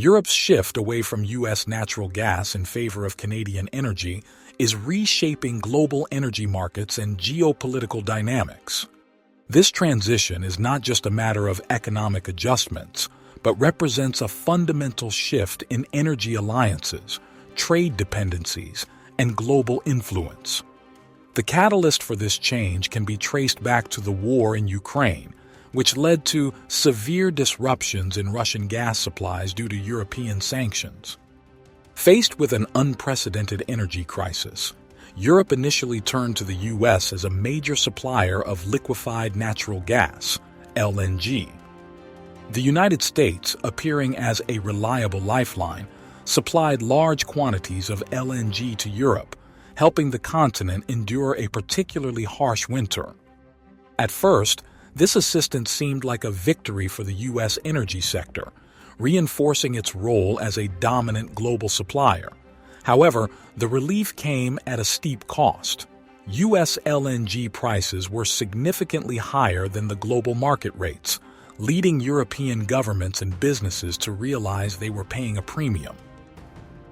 Europe's shift away from U.S. natural gas in favor of Canadian energy is reshaping global energy markets and geopolitical dynamics. This transition is not just a matter of economic adjustments, but represents a fundamental shift in energy alliances, trade dependencies, and global influence. The catalyst for this change can be traced back to the war in Ukraine, which led to severe disruptions in Russian gas supplies due to European sanctions. Faced with an unprecedented energy crisis, Europe initially turned to the U.S. as a major supplier of liquefied natural gas, LNG. The United States, appearing as a reliable lifeline, supplied large quantities of LNG to Europe, helping the continent endure a particularly harsh winter. At first, this assistance seemed like a victory for the U.S. energy sector, reinforcing its role as a dominant global supplier. However, the relief came at a steep cost. U.S. LNG prices were significantly higher than the global market rates, leading European governments and businesses to realize they were paying a premium.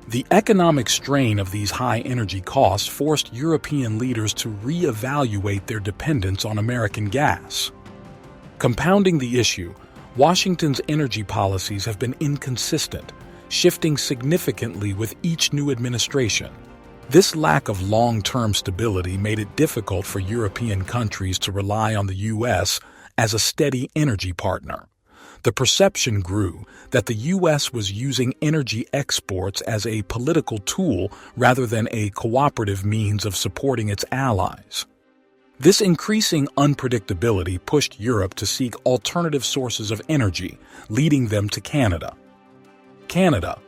The economic strain of these high energy costs forced European leaders to reevaluate their dependence on American gas. Compounding the issue, Washington's energy policies have been inconsistent, shifting significantly with each new administration. This lack of long-term stability made it difficult for European countries to rely on the U.S. as a steady energy partner. The perception grew that the U.S. was using energy exports as a political tool rather than a cooperative means of supporting its allies. This increasing unpredictability pushed Europe to seek alternative sources of energy, leading them to Canada. Canada,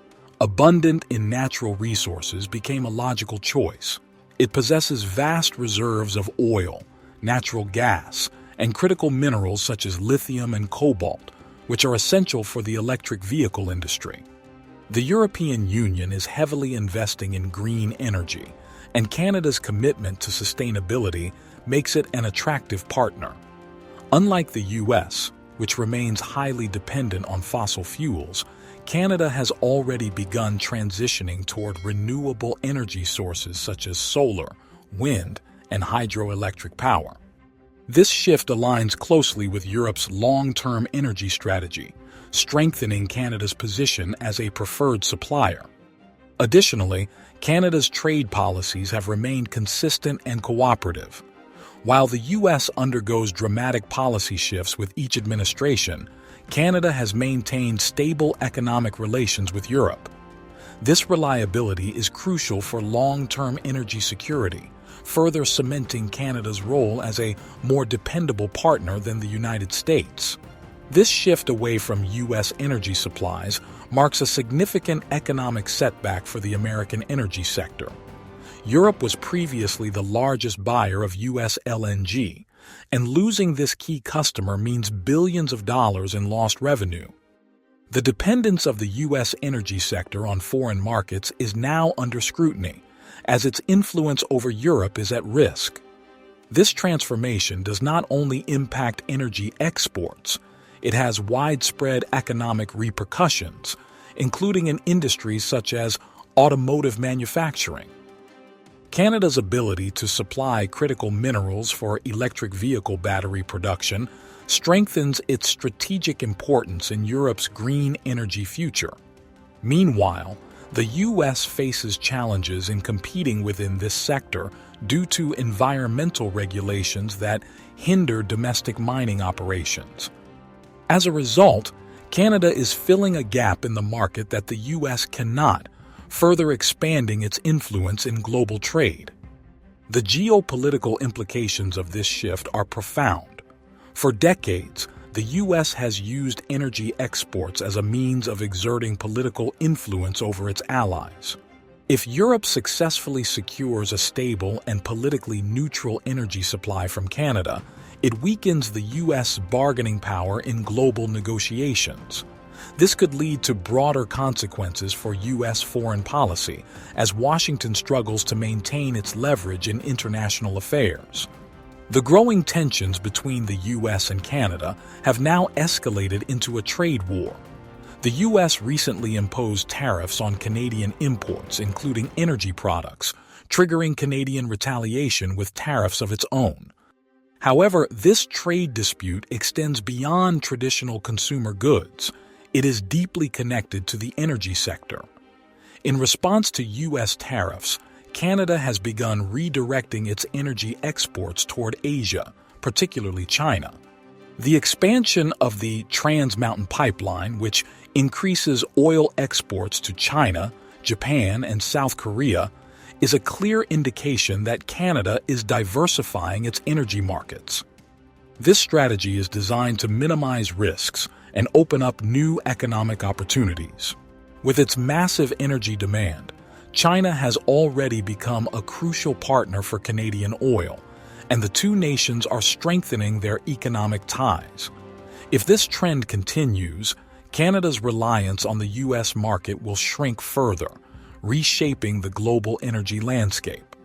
abundant in natural resources, became a logical choice. It possesses vast reserves of oil, natural gas, and critical minerals such as lithium and cobalt, which are essential for the electric vehicle industry. The European Union is heavily investing in green energy, and Canada's commitment to sustainability makes it an attractive partner. Unlike the U.S., which remains highly dependent on fossil fuels, Canada has already begun transitioning toward renewable energy sources such as solar, wind, and hydroelectric power. This shift aligns closely with Europe's long-term energy strategy, strengthening Canada's position as a preferred supplier. Additionally, Canada's trade policies have remained consistent and cooperative. While the U.S. undergoes dramatic policy shifts with each administration, Canada has maintained stable economic relations with Europe. This reliability is crucial for long-term energy security, further cementing Canada's role as a more dependable partner than the United States. This shift away from U.S. energy supplies marks a significant economic setback for the American energy sector. Europe was previously the largest buyer of U.S. LNG, and losing this key customer means billions of dollars in lost revenue. The dependence of the U.S. energy sector on foreign markets is now under scrutiny, as its influence over Europe is at risk. This transformation does not only impact energy exports, it has widespread economic repercussions, including in industries such as automotive manufacturing. Canada's ability to supply critical minerals for electric vehicle battery production strengthens its strategic importance in Europe's green energy future. Meanwhile, the U.S. faces challenges in competing within this sector due to environmental regulations that hinder domestic mining operations. As a result, Canada is filling a gap in the market that the U.S. cannot, further expanding its influence in global trade. The geopolitical implications of this shift are profound. For decades, the U.S. has used energy exports as a means of exerting political influence over its allies. If Europe successfully secures a stable and politically neutral energy supply from Canada, it weakens the U.S. bargaining power in global negotiations. This could lead to broader consequences for U.S. foreign policy as Washington struggles to maintain its leverage in international affairs. The growing tensions between the U.S. and Canada have now escalated into a trade war. The U.S. recently imposed tariffs on Canadian imports, including energy products, triggering Canadian retaliation with tariffs of its own. However, this trade dispute extends beyond traditional consumer goods. It is deeply connected to the energy sector. In response to U.S. tariffs, Canada has begun redirecting its energy exports toward Asia, particularly China. The expansion of the Trans Mountain Pipeline, which increases oil exports to China, Japan, and South Korea, is a clear indication that Canada is diversifying its energy markets. This strategy is designed to minimize risks and open up new economic opportunities. With its massive energy demand, China has already become a crucial partner for Canadian oil, and the two nations are strengthening their economic ties. If this trend continues, Canada's reliance on the U.S. market will shrink further, reshaping the global energy landscape.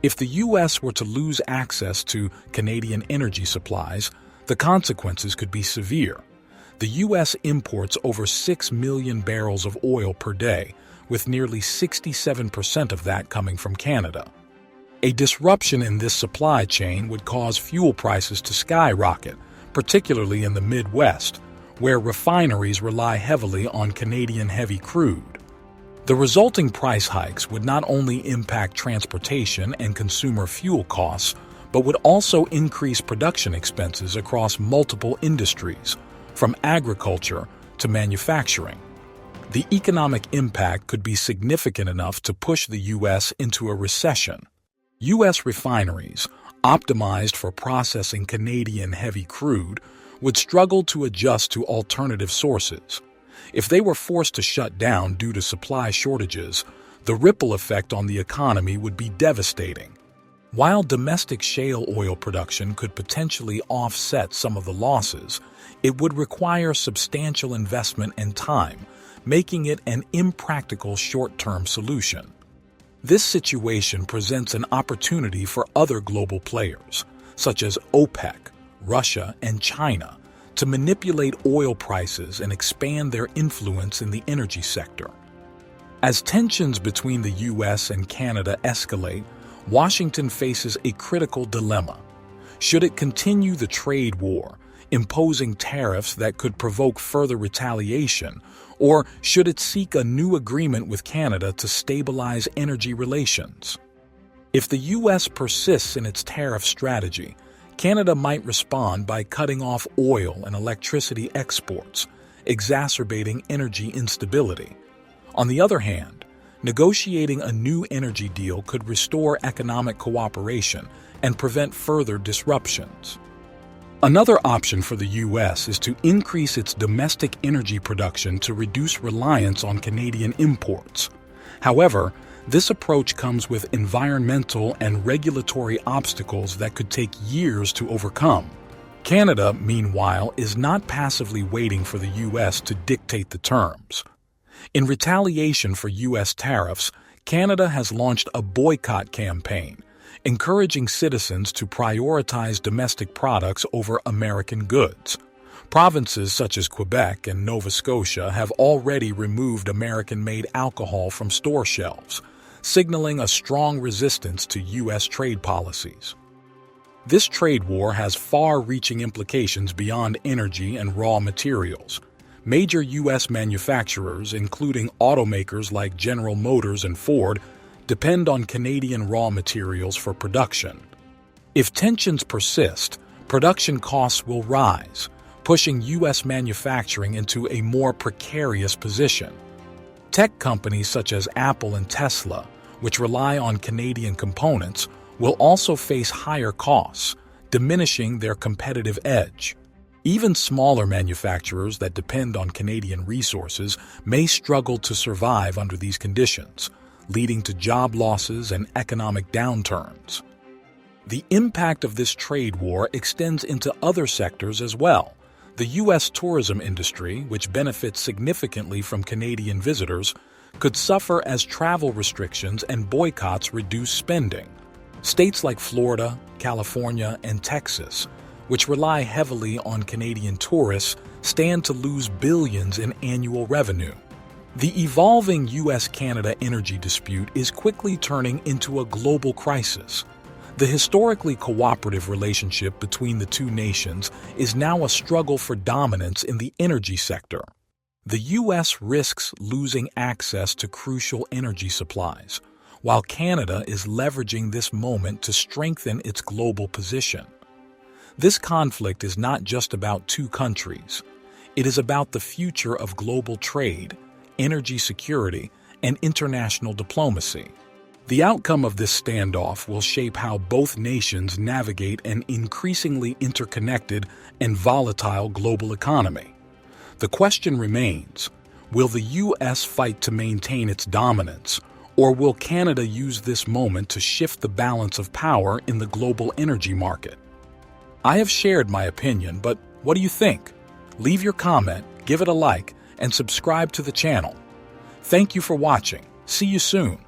If the U.S. were to lose access to Canadian energy supplies, the consequences could be severe. The U.S. imports over 6 million barrels of oil per day, with nearly 67% of that coming from Canada. A disruption in this supply chain would cause fuel prices to skyrocket, particularly in the Midwest, where refineries rely heavily on Canadian heavy crude. The resulting price hikes would not only impact transportation and consumer fuel costs, but would also increase production expenses across multiple industries, from agriculture to manufacturing. The economic impact could be significant enough to push the U.S. into a recession. U.S. refineries, optimized for processing Canadian heavy crude, would struggle to adjust to alternative sources. If they were forced to shut down due to supply shortages, the ripple effect on the economy would be devastating. While domestic shale oil production could potentially offset some of the losses, it would require substantial investment and time, making it an impractical short-term solution. This situation presents an opportunity for other global players, such as OPEC, Russia, and China, to manipulate oil prices and expand their influence in the energy sector. As tensions between the U.S. and Canada escalate, Washington faces a critical dilemma. Should it continue the trade war, imposing tariffs that could provoke further retaliation, or should it seek a new agreement with Canada to stabilize energy relations? If the U.S. persists in its tariff strategy, Canada might respond by cutting off oil and electricity exports, exacerbating energy instability. On the other hand, negotiating a new energy deal could restore economic cooperation and prevent further disruptions. Another option for the U.S. is to increase its domestic energy production to reduce reliance on Canadian imports. However, this approach comes with environmental and regulatory obstacles that could take years to overcome. Canada, meanwhile, is not passively waiting for the U.S. to dictate the terms. In retaliation for U.S. tariffs, Canada has launched a boycott campaign, encouraging citizens to prioritize domestic products over American goods. Provinces such as Quebec and Nova Scotia have already removed American-made alcohol from store shelves, signaling a strong resistance to U.S. trade policies. This trade war has far-reaching implications beyond energy and raw materials. Major U.S. manufacturers, including automakers like General Motors and Ford, depend on Canadian raw materials for production. If tensions persist, production costs will rise, pushing U.S. manufacturing into a more precarious position. Tech companies such as Apple and Tesla, which rely on Canadian components, will also face higher costs, diminishing their competitive edge. Even smaller manufacturers that depend on Canadian resources may struggle to survive under these conditions, leading to job losses and economic downturns. The impact of this trade war extends into other sectors as well. The U.S. tourism industry, which benefits significantly from Canadian visitors, could suffer as travel restrictions and boycotts reduce spending. States like Florida, California, and Texas, which rely heavily on Canadian tourists, stand to lose billions in annual revenue. The evolving U.S.-Canada energy dispute is quickly turning into a global crisis. The historically cooperative relationship between the two nations is now a struggle for dominance in the energy sector. The U.S. risks losing access to crucial energy supplies, while Canada is leveraging this moment to strengthen its global position. This conflict is not just about two countries. It is about the future of global trade, energy security, and international diplomacy. The outcome of this standoff will shape how both nations navigate an increasingly interconnected and volatile global economy. The question remains, will the U.S. fight to maintain its dominance, or will Canada use this moment to shift the balance of power in the global energy market? I have shared my opinion, but what do you think? Leave your comment, give it a like, and subscribe to the channel. Thank you for watching. See you soon.